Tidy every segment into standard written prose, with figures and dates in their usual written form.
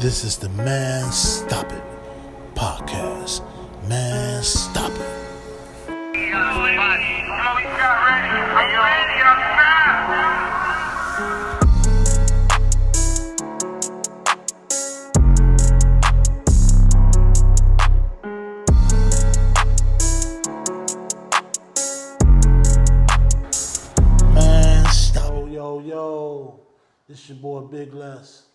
This is the Man Stop It podcast. Man Stop It. Man Stop It. Yo. This your boy Big Les.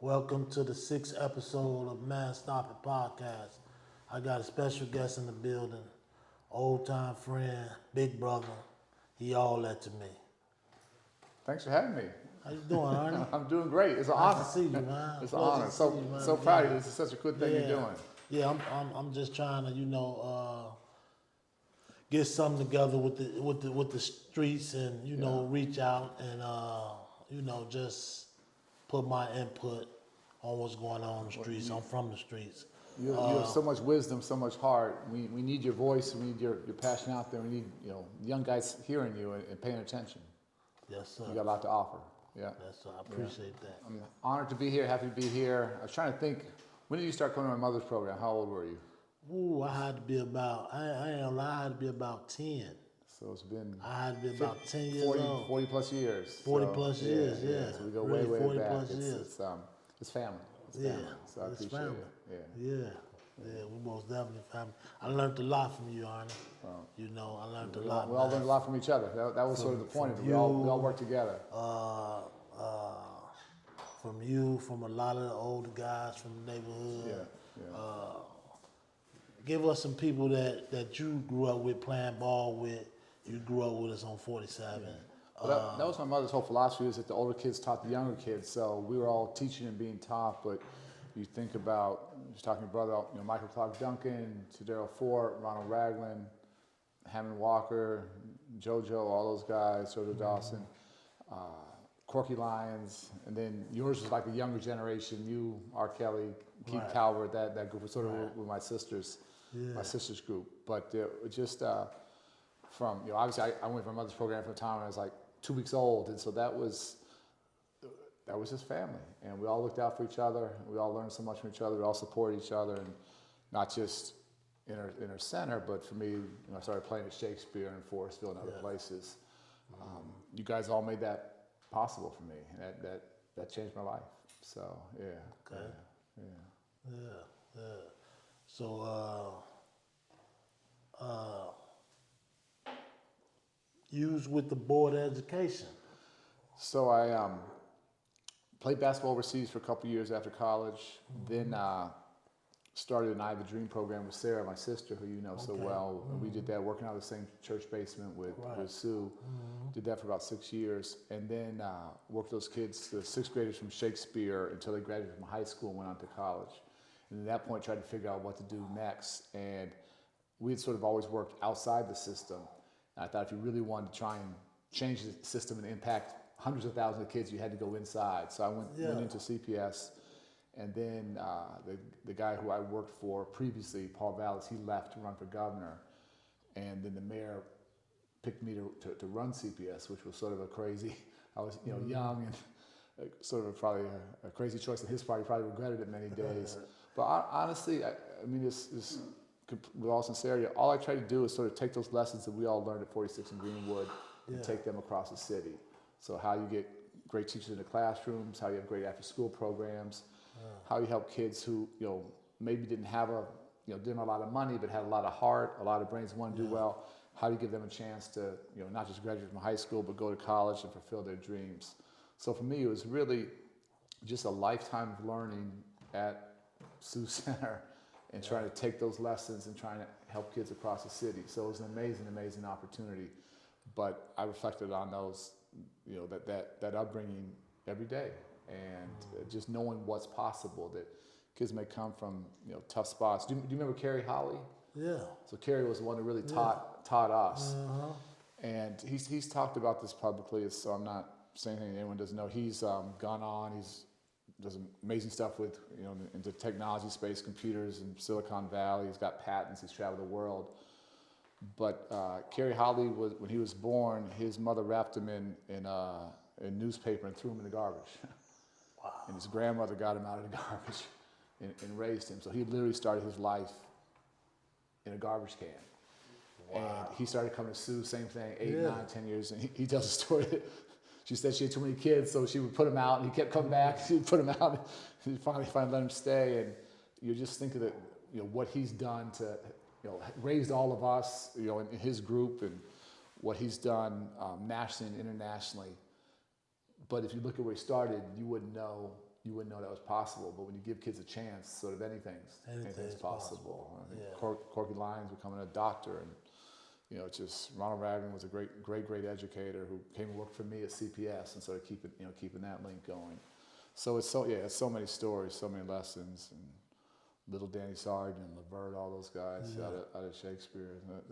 Welcome to the 6th episode of Man Stop It podcast. I got a special guest in the building, old time friend, big brother. He all that to me. Thanks for having me. How you doing, Arne? I'm doing great. It's an Nice honor. to see you, man. It's an honor. So proud of you. This is such a good thing you're doing. Yeah, I'm just trying to, get something together with the streets and reach out and just put my input on what's going on in the streets. I'm from the streets. You have so much wisdom, so much heart. We need your voice. We need your passion out there. We need young guys hearing you and paying attention. Yes, sir. You got a lot to offer. Yeah. Yes, sir. I appreciate that. I'm honored to be here. Happy to be here. I was trying to think. When did you start coming to my mother's program? How old were you? Ooh, I had to be about. I ain't gonna lie. I had to be about 10. So it's been. I had to be about 10 years old. 40 plus years. 40 plus years. Yeah. So we go really, way 40 back. plus years. It's family. It's Yeah, family. So I it's appreciate family. it. Yeah, we most definitely family. I learned a lot from you, Arne. Well, I learned a lot. We all learned a lot from each other. That was sort of the point of it. We all work together. From you, from a lot of the older guys from the neighborhood. Yeah. Give us some people that you grew up with, playing ball with. You grew up with us on 47. Yeah. Well, that was my mother's whole philosophy, is that the older kids taught the younger kids. So we were all teaching and being taught, but you think about, just talking to your brother, Michael Clark Duncan, Tadero Fort, Ronald Ragland, Hammond Walker, JoJo, all those guys, Sergio Dawson, Corky Lyons, and then yours was like the younger generation, you, R. Kelly, Keith Calvert, that group was sort of with my sister's group. But just from, obviously I went from my mother's program from the time when I was like 2 weeks old, and so that was just family, and we all looked out for each other. We all learned so much from each other. We all supported each other, and not just in our center, but for me, I started playing at Shakespeare and Forestville and other places. You guys all made that possible for me, and that changed my life. So yeah. Okay. Yeah. So you was with the Board of Education. So I played basketball overseas for a couple years after college. Then started an I Have a Dream program with Sarah, my sister, who you know so well. And we did that working out of the same church basement with Sue. Did that for about 6 years. And then worked those kids, the 6th graders from Shakespeare, until they graduated from high school and went on to college. And at that point tried to figure out what to do next. And we had sort of always worked outside the system. And I thought if you really wanted to try and change the system and impact hundreds of thousands of kids, you had to go inside. So I went into CPS, and then the guy who I worked for previously, Paul Vallis, he left to run for governor, and then the mayor picked me to run CPS, which was sort of a crazy. I was young and sort of probably a crazy choice on his part. He probably regretted it many days. But honestly, I mean, this with all sincerity, all I try to do is sort of take those lessons that we all learned at 46 in Greenwood and take them across the city. So how you get great teachers in the classrooms, how you have great after-school programs, how you help kids who maybe didn't have didn't have a lot of money but had a lot of heart, a lot of brains, want to do well. How do you give them a chance to not just graduate from high school but go to college and fulfill their dreams? So for me, it was really just a lifetime of learning at Sioux Center and trying to take those lessons and trying to help kids across the city. So it was an amazing opportunity. But I reflected on those, that upbringing every day, and just knowing what's possible, that kids may come from tough spots. Do you remember Carrie Holly? Yeah. So Carrie was the one who really taught us, and he's talked about this publicly. So I'm not saying anything anyone doesn't know. He's gone on. He's does amazing stuff with into technology space, computers in Silicon Valley. He's got patents. He's traveled the world. But Carrie Holly when he was born, his mother wrapped him in a newspaper and threw him in the garbage. Wow. And his grandmother got him out of the garbage and raised him. So he literally started his life in a garbage can. Wow. And he started coming to Sue, same thing, 8, 9, 10 years. And he tells a story that she said she had too many kids, so she would put him out, and he kept coming back. She would put him out, and she finally let him stay. And you just think of the, what he's done to, raised all of us, in his group, and what he's done nationally and internationally. But if you look at where he started, you wouldn't know that was possible. But when you give kids a chance, sort of anything's possible. I think Corky Lyons becoming a doctor, and just Ronald Reagan was a great educator who came and worked for me at CPS and sort of keeping that link going. So it's so many stories, so many lessons, and little Danny Sargent, Levert, all those guys out of Shakespeare. And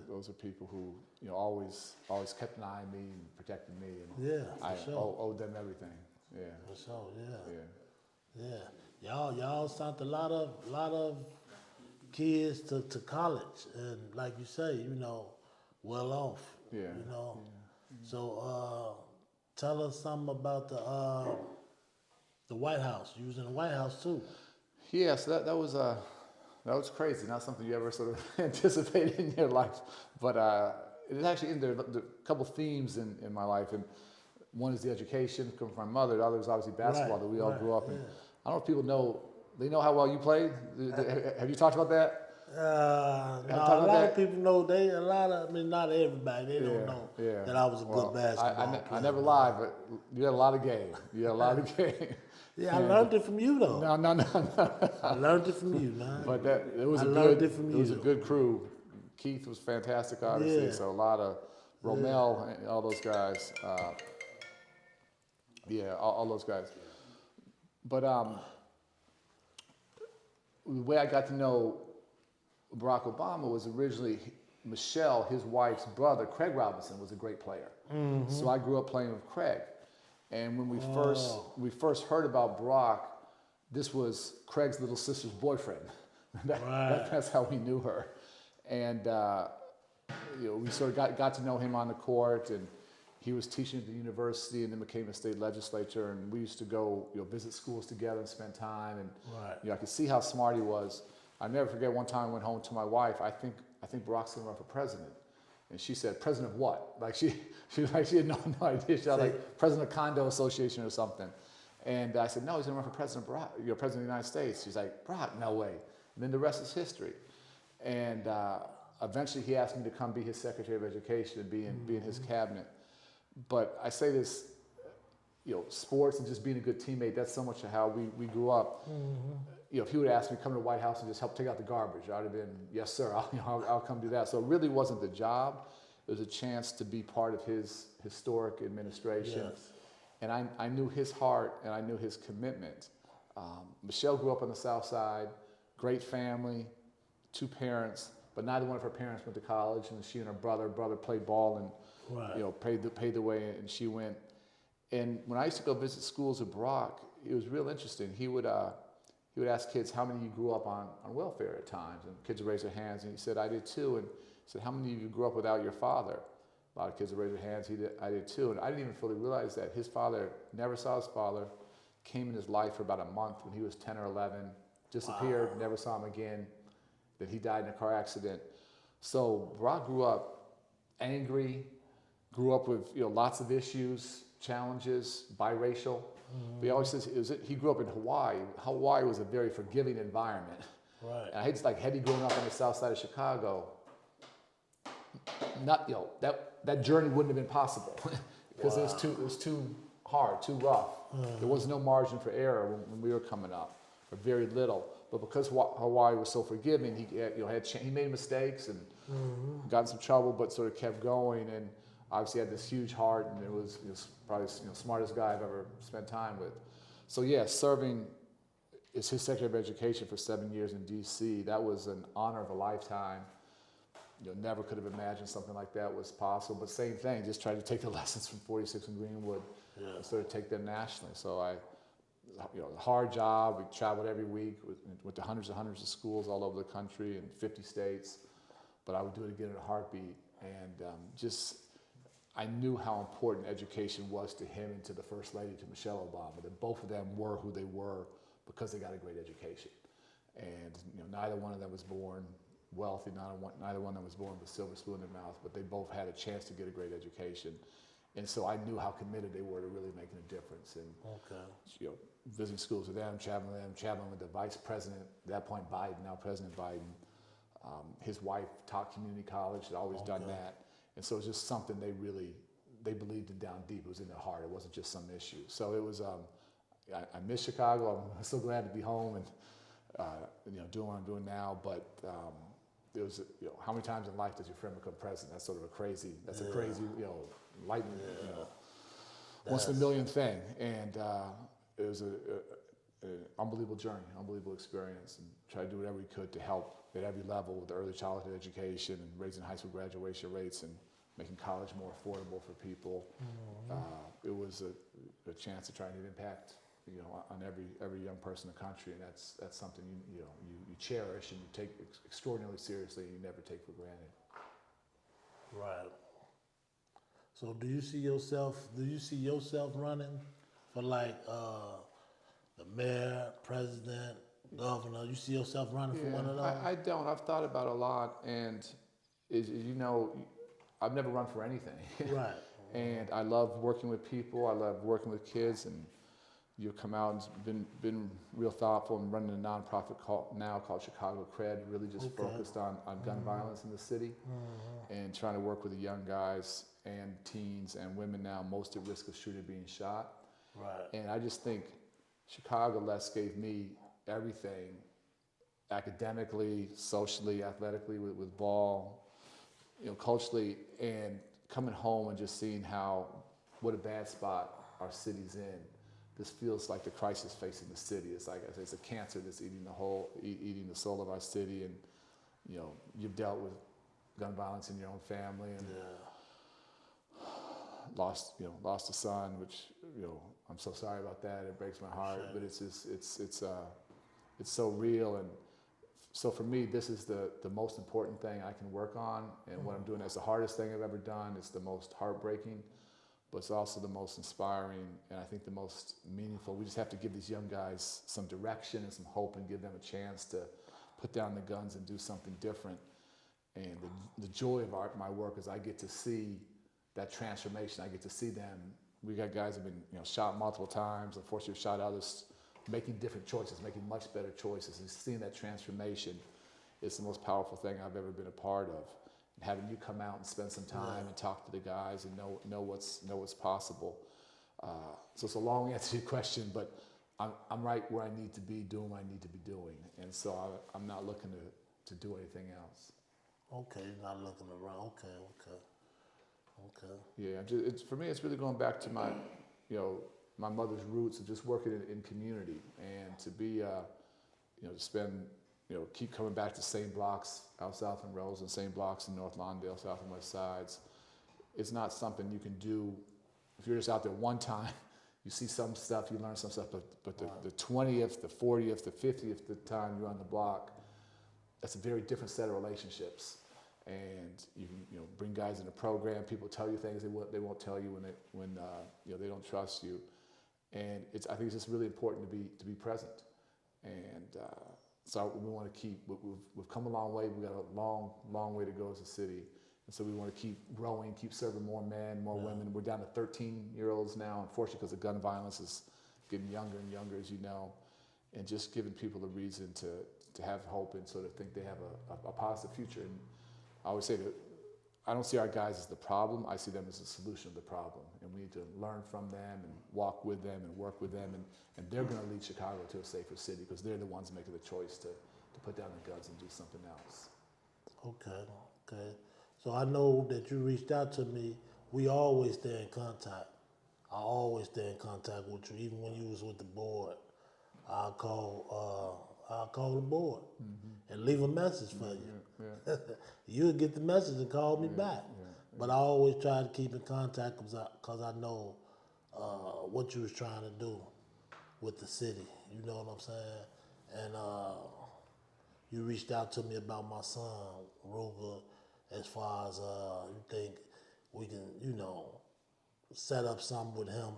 those are people who always kept an eye on me and protected me, and I owe them everything. Yeah. For sure. Yeah. Y'all sent a lot of kids to college, and like you say, well off. Yeah. So tell us something about the White House. You was in the White House too. Yeah, so that was crazy. Not something you ever sort of anticipated in your life, but it is actually in there. A couple themes in my life, and one is the education coming from my mother. The other is obviously basketball that we all grew up in. I don't know if people know. They know how well you played. Have you talked about that? No, a lot of people know. Not everybody. They don't know that I was a good basketball player. I never lied, but you had a lot of game. Yeah, I learned it from you though. No. I learned it from you, man. But it was a good crew. Keith was fantastic, obviously. Yeah. So a lot of Romel and all those guys. All those guys. But the way I got to know Barack Obama was originally Michelle, his wife's brother, Craig Robinson, was a great player. Mm-hmm. So I grew up playing with Craig. And when we first heard about Barack, this was Craig's little sister's boyfriend. That's how we knew her. And we sort of got to know him on the court, and he was teaching at the university and then became a state legislature, and we used to go visit schools together and spend time, and I could see how smart he was. I never forget one time I went home to my wife. I think Barack's gonna run for president. And she said, "President of what?" Like she had no idea. She was like President of Condo Association or something. And I said, "No, he's gonna run for president, Barack, President of the United States." She's like, "Barack, no way." And then the rest is history. And eventually he asked me to come be his Secretary of Education and be in his cabinet. But I say this, sports and just being a good teammate, that's so much of how we grew up. Mm-hmm. If he would ask me to come to the White House and just help take out the garbage, I'd have been, yes, sir, I'll come do that. So it really wasn't the job. It was a chance to be part of his historic administration. Yes. And I knew his heart and I knew his commitment. Michelle grew up on the South Side, great family, 2 parents, but neither one of her parents went to college. And she and her brother played ball and paid the way, and she went. And when I used to go visit schools with Barack, it was real interesting. He would ask kids, how many of you grew up on welfare at times? And kids would raise their hands, and he said, I did too. And he said, how many of you grew up without your father? A lot of kids would raise their hands, I did too. And I didn't even fully realize that his father, never saw his father, came in his life for about a month when he was 10 or 11, disappeared, never saw him again. Then he died in a car accident. So Barack grew up angry, grew up with lots of issues, challenges, biracial. Mm-hmm. But he always says he grew up in Hawaii. Hawaii was a very forgiving environment. Right. And I hate Hetty growing up on the south side of Chicago. Not that journey wouldn't have been possible because it was too hard, too rough. Mm-hmm. There was no margin for error when we were coming up, or very little. But because Hawaii was so forgiving, he made mistakes and got in some trouble, but sort of kept going. And obviously had this huge heart, and it was probably the smartest guy I've ever spent time with. So serving as his Secretary of Education for 7 years in D.C., that was an honor of a lifetime. Never could have imagined something like that was possible. But same thing, just tried to take the lessons from 46 and Greenwood and sort of take them nationally. So hard job. We traveled every week, went to hundreds and hundreds of schools all over the country in 50 states. But I would do it again in a heartbeat, and I knew how important education was to him and to the First Lady, to Michelle Obama, that both of them were who they were because they got a great education. And neither one of them was born wealthy, neither one of them was born with a silver spoon in their mouth, but they both had a chance to get a great education. And so I knew how committed they were to really making a difference. And visiting schools with them, traveling with the vice president, at that point Biden, now President Biden. His wife taught community college, had always done that. And so it was just something they believed in down deep. It was in their heart. It wasn't just some issue. So it was, I miss Chicago. I'm so glad to be home and, doing what I'm doing now. But it was, how many times in life does your friend become president? That's sort of a crazy, lightning, once in a million thing. And it was an unbelievable journey, unbelievable experience, and try to do whatever we could to help at every level with early childhood education and raising high school graduation rates and making college more affordable for people. It was a chance to try and have impact, on every young person in the country, and that's something you cherish and you take extraordinarily seriously and you never take for granted. Right. So do you see yourself running for the mayor, president, governor? You see yourself running for one of those? I don't. I've thought about it a lot, and as you know, I've never run for anything. Right. And I love working with people. I love working with kids, and you come out and been real thoughtful and running a nonprofit called Chicago Cred, really just focused on gun violence in the city, and trying to work with the young guys and teens and women now most at risk of shooting being shot. Right. And I just think Chicago Les gave me everything, academically, socially, athletically, with ball, culturally, and coming home and just seeing what a bad spot our city's in. This feels like the crisis facing the city. It's like it's a cancer that's eating the soul of our city, and you've dealt with gun violence in your own family, and lost a son, which I'm so sorry about that. It breaks my heart, but it's so real. And so for me, this is the most important thing I can work on, and what I'm doing is the hardest thing I've ever done. It's the most heartbreaking, but it's also the most inspiring, and I think the most meaningful. We just have to give these young guys some direction and some hope, and give them a chance to put down the guns and do something different. And the joy of my work is I get to see that transformation. I get to see them. We got guys who've been shot multiple times. Unfortunately, we've shot others, making different choices, making much better choices, and seeing that transformation is the most powerful thing I've ever been a part of. And having you come out and spend some time and talk to the guys and know what's possible. So it's a long answer to your question, but I'm right where I need to be, doing what I need to be doing, and so I'm not looking to do anything else. Okay, you're not looking around. Okay. Yeah, for me, it's really going back to my, my mother's roots of just working in community, and to be, to spend, keep coming back to same blocks out South and Rose and same blocks in North Lawndale, South and West Sides. It's not something you can do if you're just out there one time. You see some stuff, you learn some stuff, but the 20th, the 40th, the 50th time you're on the block, that's a very different set of relationships. And you can bring guys in a program. People tell you things they won't tell you when they don't trust you. And I think it's just really important to be present. And so we want to keep. We've come a long way. We've got a long way to go as a city. And so we want to keep growing, keep serving more men, more women. We're down to 13-year-olds now, unfortunately, because the gun violence is getting younger and younger, as you know. And just giving people a reason to have hope and sort of think they have a positive future. And I always say that I don't see our guys as the problem. I see them as the solution of the problem. And we need to learn from them and walk with them and work with them. And they're going to lead Chicago to a safer city because they're the ones making the choice to put down the guns and do something else. Okay. So I know that you reached out to me. We always stay in contact. I always stay in contact with you, even when you was with the board. I'll call the board and leave a message for you. Yeah. You'll get the message and call me back. But I always try to keep in contact because I know what you was trying to do with the city. You know what I'm saying? And you reached out to me about my son, Rooga, as far as you think we can, set up something with him,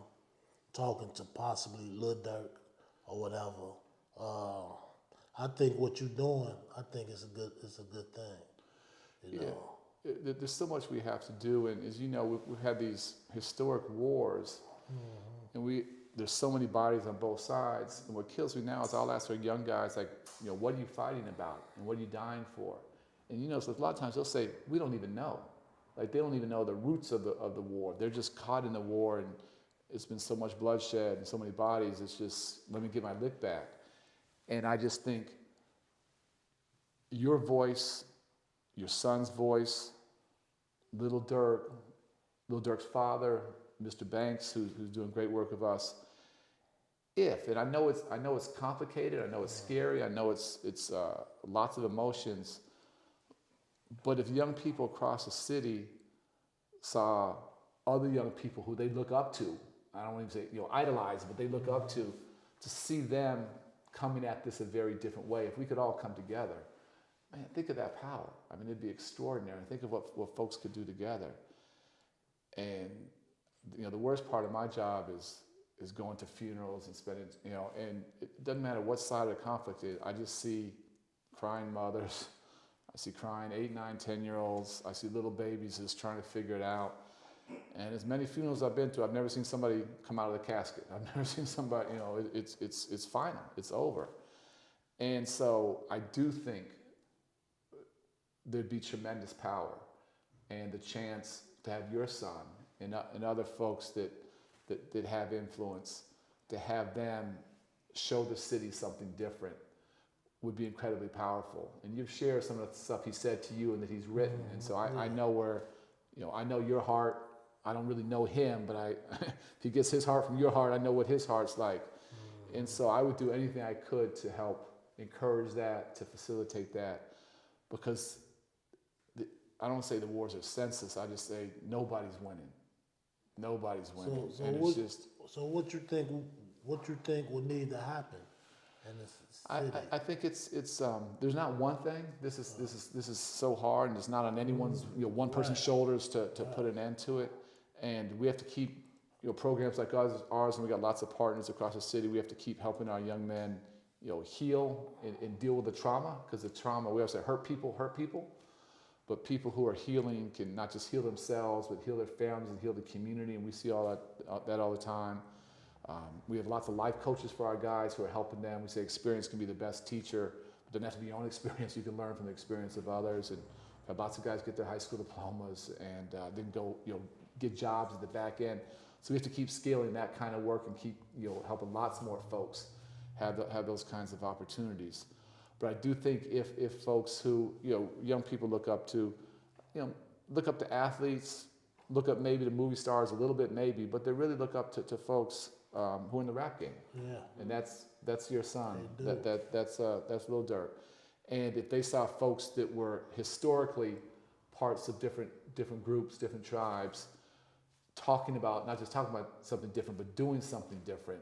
talking to possibly Lil Durk or whatever. I think what you're doing, I think it's a good thing. You know. There's so much we have to do, and as you know, we've had these historic wars, and there's so many bodies on both sides. And what kills me now is I'll ask our young guys, like, what are you fighting about, and what are you dying for? And so a lot of times they'll say, we don't even know. Like, they don't even know the roots of the war. They're just caught in the war, and it's been so much bloodshed and so many bodies. It's just, let me get my lick back. And I just think your voice, your son's voice, Lil Durk's father, Mr. Banks, who's doing great work with us. And I know it's complicated, I know it's scary, I know it's lots of emotions. But if young people across the city saw other young people who they look up to, I don't want to say idolize, but they look up to see them coming at this a very different way. If we could all come together, man, think of that power. I mean, it'd be extraordinary. Think of what folks could do together. And the worst part of my job is going to funerals and spending, and it doesn't matter what side of the conflict it is. I just see crying mothers. I see crying 8, 9, 10-year-olds. I see little babies just trying to figure it out. And as many funerals I've been to, I've never seen somebody come out of the casket. I've never seen somebody, it's final, it's over. And so I do think there'd be tremendous power and the chance to have your son and other folks that have influence, to have them show the city something different would be incredibly powerful. And you've shared some of the stuff he said to you and that he's written. And so I know where, I know your heart. I don't really know him, but if he gets his heart from your heart, I know what his heart's like. And so I would do anything I could to help encourage that, to facilitate that, because I don't say the wars are senseless. I just say nobody's winning. Nobody's winning. So what you think would need to happen in this city? I think it's there's not one thing. This is so hard, and it's not on anyone's one person's shoulders to put an end to it. And we have to keep programs like ours, and we got lots of partners across the city. We have to keep helping our young men heal and deal with the trauma, because the trauma, we always say hurt people. But people who are healing can not just heal themselves, but heal their families and heal the community. And we see all that all the time. We have lots of life coaches for our guys who are helping them. We say experience can be the best teacher. It doesn't have to be your own experience. You can learn from the experience of others. And we have lots of guys get their high school diplomas and then go get jobs at the back end. So we have to keep scaling that kind of work and keep helping lots more folks have those kinds of opportunities. But I do think if folks who young people look up to athletes, look up maybe to movie stars a little bit maybe, but they really look up to folks who are in the rap game. Yeah. And that's your son. That's Lil Durk. And if they saw folks that were historically parts of different groups, different tribes, not just talking about something different, but doing something different,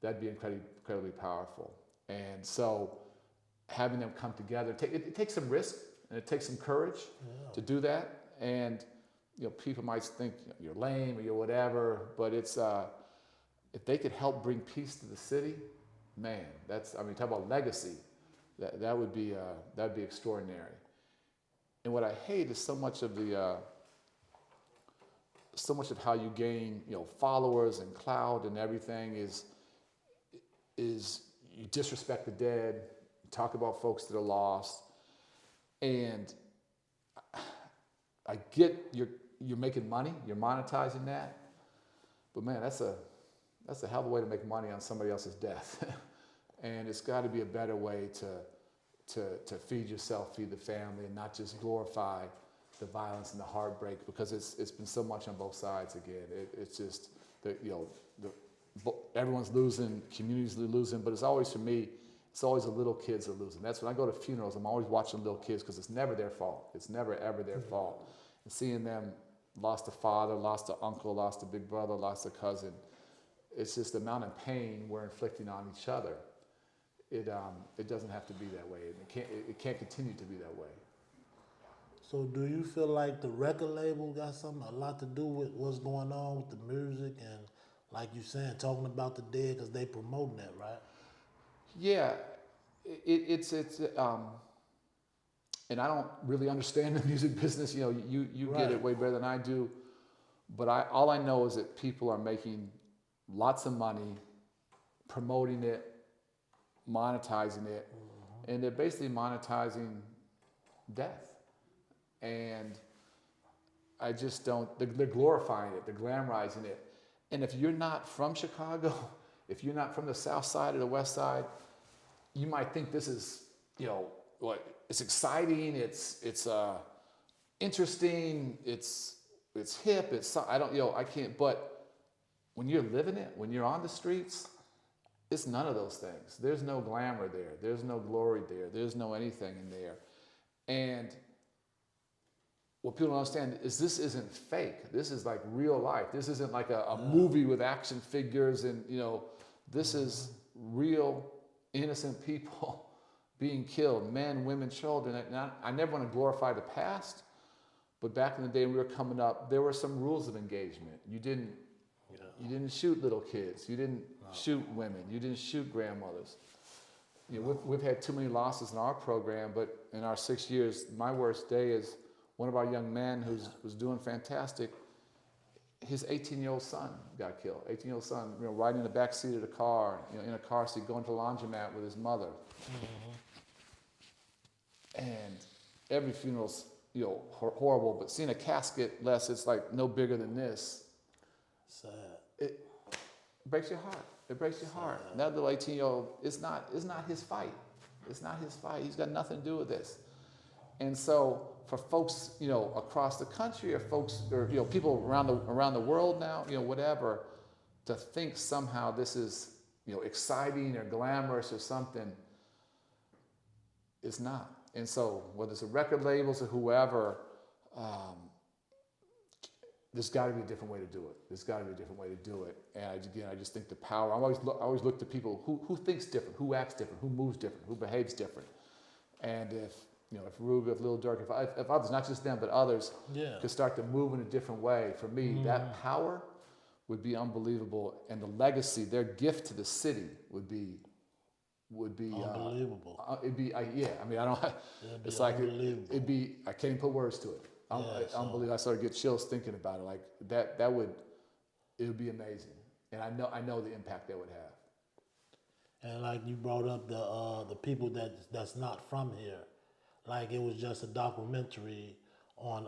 that'd be incredibly powerful. And so having them come together, it takes some risk and it takes some courage to do that. And people might think you're lame or you're whatever, but it's if they could help bring peace to the city, man, talk about legacy. That would be extraordinary. And what I hate is so much of how you gain followers and clout and everything is you disrespect the dead, you talk about folks that are lost, and I get you're making money, you're monetizing that, but man, that's a hell of a way to make money on somebody else's death. And it's got to be a better way to feed yourself, feed the family, and not just glorify the violence and the heartbreak, because it's been so much on both sides again. It's just everyone's losing, communities losing, but it's always, for me, it's always the little kids are losing. That's when I go to funerals, I'm always watching little kids, because it's never their fault. It's never ever their fault. And seeing them lost a father, lost an uncle, lost a big brother, lost a cousin, it's just the amount of pain we're inflicting on each other. It doesn't have to be that way. It can't continue to be that way. So do you feel like the record label got a lot to do with what's going on with the music and, like you saying, talking about the dead because they promoting that, right? Yeah, it's and I don't really understand the music business. You know, you get it Right. way better than I do. But all I know is that people are making lots of money promoting it, monetizing it, and they're basically monetizing death. And I just don't. They're glorifying it. They're glamorizing it. And if you're not from Chicago, if you're not from the South Side or the West Side, you might think this is, you know, what it's exciting. It's interesting. It's hip. It's I don't, you know, I can't. But when you're living it, when you're on the streets, it's none of those things. There's no glamour there. There's no glory there. There's no anything in there. And what people don't understand is this isn't fake. This is like real life. This isn't like a movie with action figures and, you know, this is real innocent people being killed, men, women, children. And I never want to glorify the past, but back in the day when we were coming up, there were some rules of engagement. You didn't shoot little kids. You didn't shoot women. You didn't shoot grandmothers. You know, we've had too many losses in our program, but in our 6 years, my worst day is one of our young men who's doing fantastic. His 18-year-old son got killed. 18-year-old son, you know, riding in the back seat of the car, you know, in a car seat, going to the laundromat with his mother. And every funeral's, you know, horrible, but seeing a casket less, it's like no bigger than this. Sad. It breaks your heart. It breaks your heart. That little 18-year-old, it's not his fight. It's not his fight. He's got nothing to do with this. And so for folks, you know, across the country, or folks, or, you know, people around the world now, you know, whatever, to think somehow this is, you know, exciting or glamorous or something, it's not. And so whether it's the record labels or whoever, there's got to be a different way to do it. There's got to be a different way to do it. And I just think the power. I always look to people who thinks different, who acts different, who moves different, who behaves different. And if Rooga, if Lil Durk, if others, not just them, but others, could start to move in a different way, for me, that power would be unbelievable. And the legacy, their gift to the city would be unbelievable. It'd be, I mean, I don't. It's like it'd be. I can't even put words to it. Unbelievable. I sort of get chills thinking about it. Like that it would be amazing. And I know the impact that would have. And like you brought up the people that's not from here, like it was just a documentary on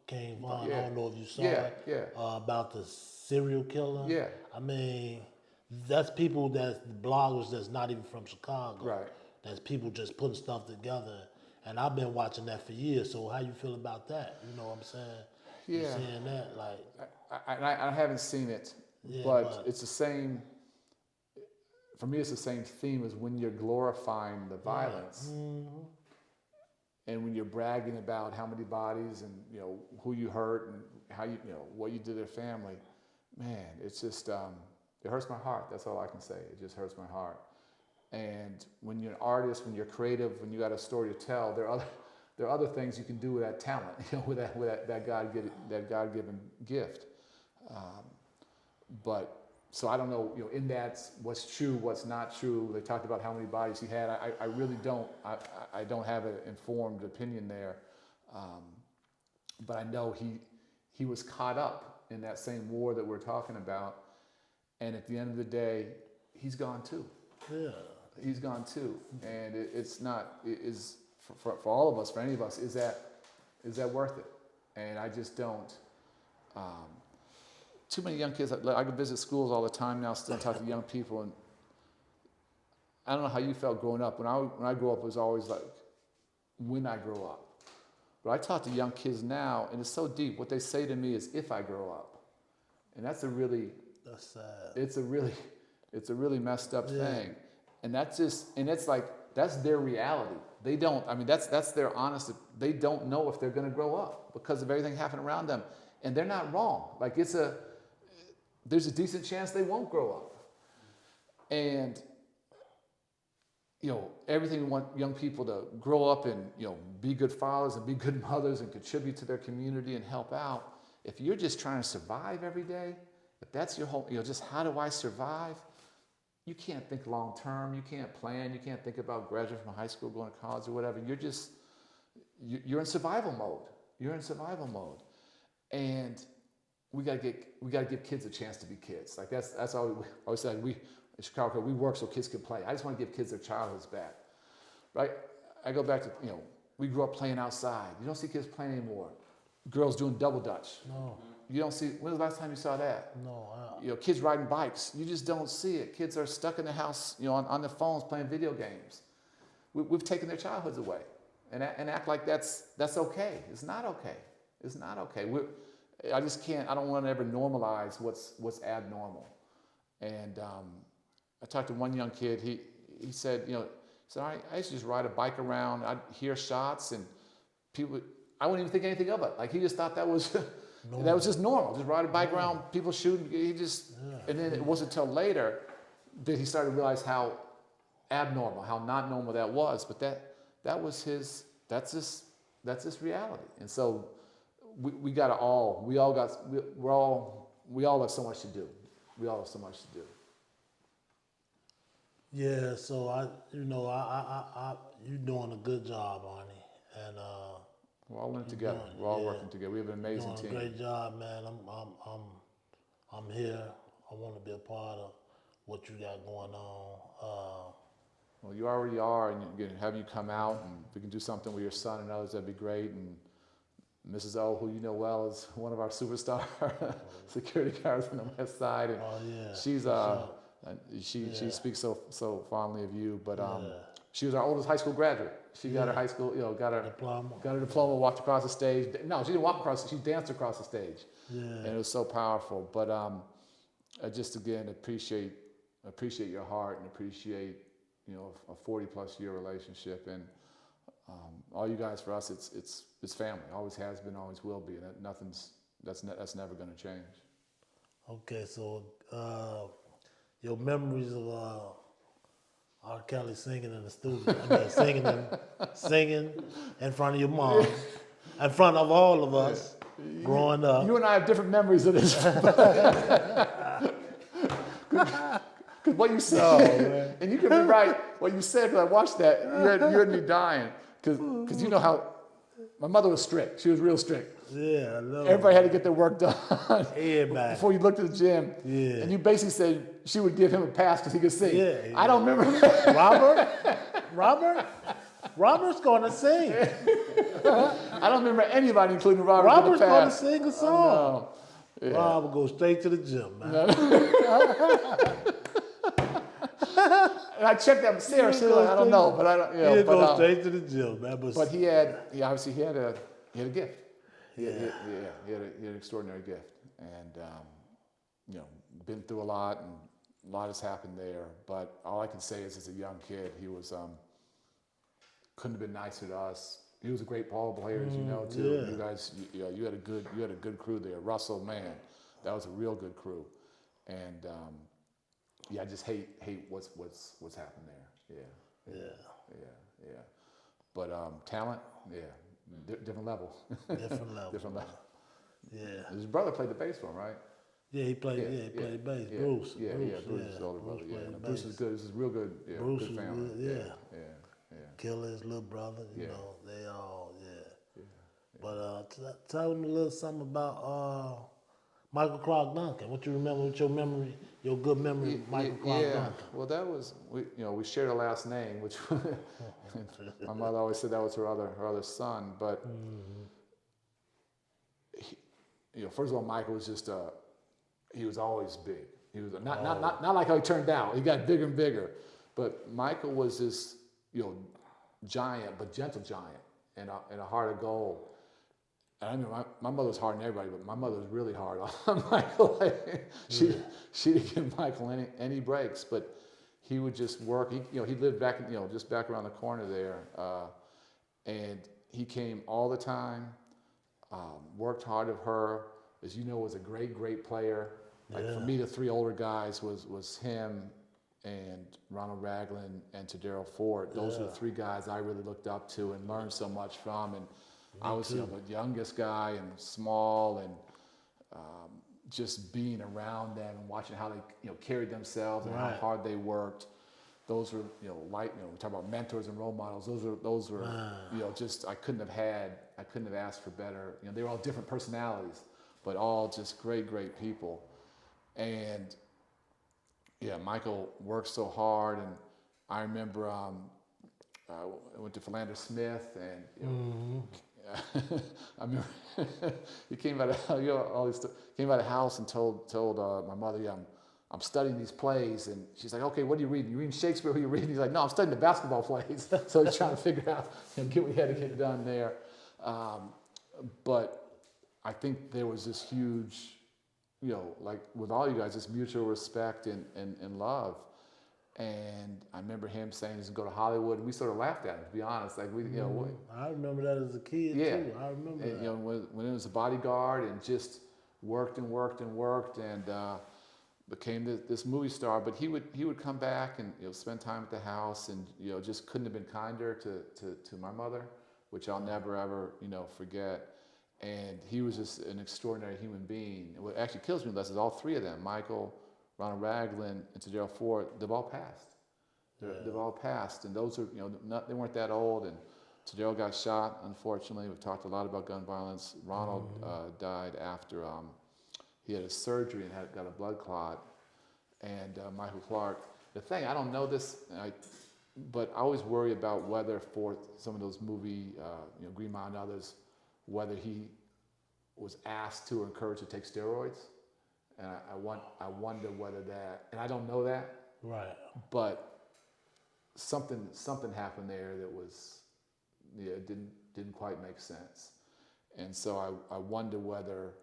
King Von. I don't know if you saw it. About the serial killer. Yeah. I mean, that's people that's bloggers that's not even from Chicago. Right. That's people just putting stuff together. And I've been watching that for years. So how you feel about that? You know what I'm saying? Yeah. You seeing that, like. I haven't seen it, but it's the same. For me, it's the same theme as when you're glorifying the violence, and when you're bragging about how many bodies and, you know, who you hurt and how you know what you did to their family. Man, it's just it hurts my heart. That's all I can say. It just hurts my heart. And when you're an artist, when you're creative, when you got a story to tell, there are other things you can do with that talent, you know, with that God-given gift. But so I don't know, you know, in that what's true, what's not true. They talked about how many bodies he had. I really don't. I don't have an informed opinion there. But I know he was caught up in that same war that we're talking about. And at the end of the day, he's gone too. Yeah. He's gone too. And it's not, it is for all of us, for any of us, is that worth it? And I just don't. Too many young kids, I can visit schools all the time now, still talk to young people, and I don't know how you felt growing up. When I grew up, it was always like, when I grow up. But I talk to young kids now, and it's so deep. What they say to me is, if I grow up. And that's sad. It's a really messed up thing. And it's like, that's their reality. They don't, I mean, that's their honest, they don't know if they're going to grow up because of everything happening around them. And they're not wrong. Like there's a decent chance they won't grow up. And everything we want young people to grow up and, be good fathers and be good mothers and contribute to their community and help out. If you're just trying to survive every day, if that's your whole, just how do I survive? You can't think long term. You can't plan. You can't think about graduating from high school, going to college or whatever. You're in survival mode. You're in survival mode. And we gotta give kids a chance to be kids. Like that's all we always said. We in Chicago, we work so kids can play. I just want to give kids their childhoods back, right? I go back to we grew up playing outside. You don't see kids playing anymore. Girls doing double dutch. No. You don't see. When was the last time you saw that? No. Kids riding bikes. You just don't see it. Kids are stuck in the house, on their phones playing video games. We've taken their childhoods away, and act like that's okay. It's not okay. It's not okay. I just can't. I don't want to ever normalize what's abnormal. And I talked to one young kid. He said, I used to just ride a bike around. I'd hear shots and people. I wouldn't even think anything of it. Like he just thought that was that was just normal. Just ride a bike around, people shooting. And then it wasn't until later that he started to realize how abnormal, how not normal that was. But that was his. That's his reality. And so we all have so much to do. We all have so much to do. Yeah, so you're doing a good job, Arne, and we're all in it together. We're all working together. We have an amazing team. Doing a great job, man. I'm here. I want to be a part of what you got going on. Well, you already are, and have you come out, and if we can do something with your son and others, that'd be great. And Mrs. O, who you know well, is one of our superstar security guards on the West Side, and she speaks so fondly of you. But she was our oldest high school graduate. She got her high school, got her diploma, walked across the stage. No, she didn't walk across. She danced across the stage, and it was so powerful. But I just again appreciate your heart and appreciate a 40+ year relationship, and all you guys for us, it's family. Always has been, always will be, and that's never going to change. Okay, so your memories of R. Kelly singing in the studio, singing in front of your mom, in front of all of us growing up. You and I have different memories of this. Because what you said, and you can be right, what you said, because I watched that, you had me dying. Because you know how, my mother was strict. She was real strict. Yeah, I know. Everybody had to get their work done before you looked at the gym. Yeah. And you basically said she would give him a pass because he could sing. Yeah. I don't remember. Robert's going to sing. I don't remember anybody, including Robert. Robert's going to sing a song. Oh, no. Yeah. Rob will go straight to the gym, man. And I checked that with Sarah. She was like, I don't know, but I don't. He'll go straight to the gym, man. But he obviously had a gift. He had an extraordinary gift, and been through a lot, and a lot has happened there. But all I can say is, as a young kid, he was couldn't have been nicer to us. He was a great ball player, as you know too. Yeah. You guys, you had a good crew there. Russell, man, that was a real good crew, and I just hate what's happened there. Yeah. But talent, different level. Different level. Different level. Yeah. His brother played the bass for him, right? Yeah, he played bass. Bruce. Bruce, his older brother. Bruce is good. This is real good. Yeah, Bruce good family. Good, yeah. Killer, his little brother. You know, they all. But tell me a little something about Michael Clark Duncan. What you remember? What your good memory of Michael Clark Duncan? Well, that was we shared a last name, which my mother always said that was her other son. But first of all, Michael was just he was always big. He was not like how he turned out. He got bigger and bigger. But Michael was this giant, but gentle giant, and a heart of gold. And I mean, my mother was hard on everybody, but my mother was really hard on Michael. She didn't give Michael any breaks, but he would just work. He lived back just back around the corner there, and he came all the time. Worked hard of her, as you know, was a great player. Like for me, the three older guys was him, and Ronald Ragland and Tadero Ford. Those are the three guys I really looked up to and learned so much from. And I was the youngest guy and small, and just being around them and watching how they carried themselves and how hard they worked. Those were we talk about mentors and role models. Those were just I couldn't have asked for better. They were all different personalities, but all just great people. And Michael worked so hard, and I remember I went to Philander Smith, and I remember he came out of came out of the house and told my mother, I'm studying these plays, and she's like, okay, what are you reading? You reading Shakespeare? Who are you reading? He's like, no, I'm studying the basketball plays. So he's trying to figure out get what he had to get done there. But I think there was this huge, like with all you guys, this mutual respect and love. And I remember him saying he's going to go to Hollywood, and we sort of laughed at him, to be honest. Like I remember that as a kid too. I remember that. When it was a bodyguard, and just worked and became this movie star. But he would come back and spend time at the house, and just couldn't have been kinder to my mother, which I'll never ever forget. And he was just an extraordinary human being. And what actually kills me less is all three of them, Michael, Ronald Ragland, and Tadero Ford, they've all passed. They've all passed, and those are they weren't that old. And Tadero got shot, unfortunately. We've talked a lot about gun violence. Ronald died after he had a surgery and got a blood clot. And Michael Clark. The thing, I don't know this, but I always worry about whether for some of those movie, Green Mile and others, whether he was asked to or encouraged to take steroids. And I wonder whether that, and I don't know that. Right. But something happened there that was, it didn't quite make sense. And so I wonder whether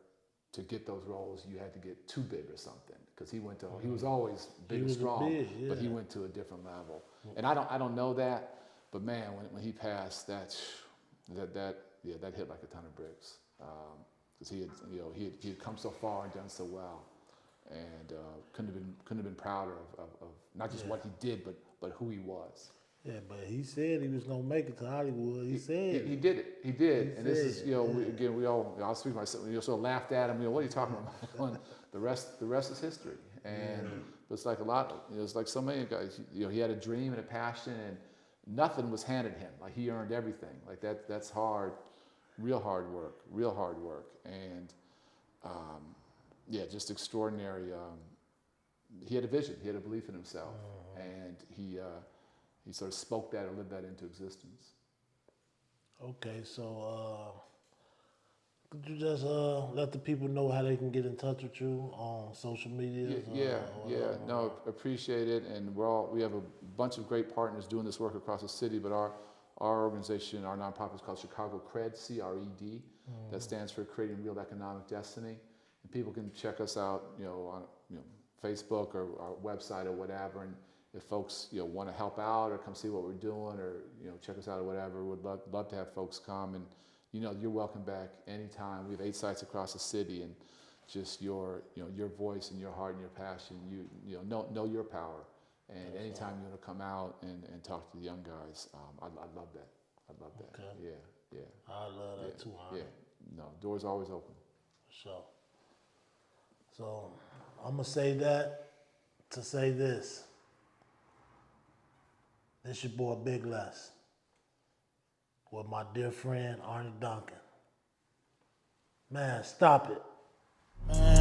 to get those roles you had to get too big or something, because he was always big and strong, but he went to a different level. And I don't know that, but man, when he passed, that hit like a ton of bricks, because he had come so far and done so well, and couldn't have been prouder of not just what he did, but who he was. Yeah, but he said he was gonna make it to Hollywood. He said he did it. He did, and this is we all. I'll speak for myself. Sort of laughed at him. What are you talking about? And the rest is history. And it's like a lot. It's like so many guys. He had a dream and a passion, and nothing was handed him. Like he earned everything. Like that's hard, real hard work, and just extraordinary. He had a vision. He had a belief in himself, and he sort of spoke that or lived that into existence. Okay, so could you just let the people know how they can get in touch with you on social media? No, appreciate it. And we have a bunch of great partners doing this work across the city, but our organization, our nonprofit is called Chicago CRED, C-R-E-D. That stands for Creating Real Economic Destiny. And people can check us out, on Facebook or our website or whatever. And if folks want to help out or come see what we're doing, or check us out or whatever, we'd love to have folks come. And you're welcome back anytime. We have 8 sites across the city, and just your voice and your heart and your passion. Know your power. And anytime you want to come out and talk to the young guys, I'd love that. I'd love that. Okay. Yeah. I love that too, Arne. Yeah. No, doors always open. For sure. So I'm gonna say that to say this. This your boy Big Les with my dear friend Arne Duncan. Man, stop it. Man.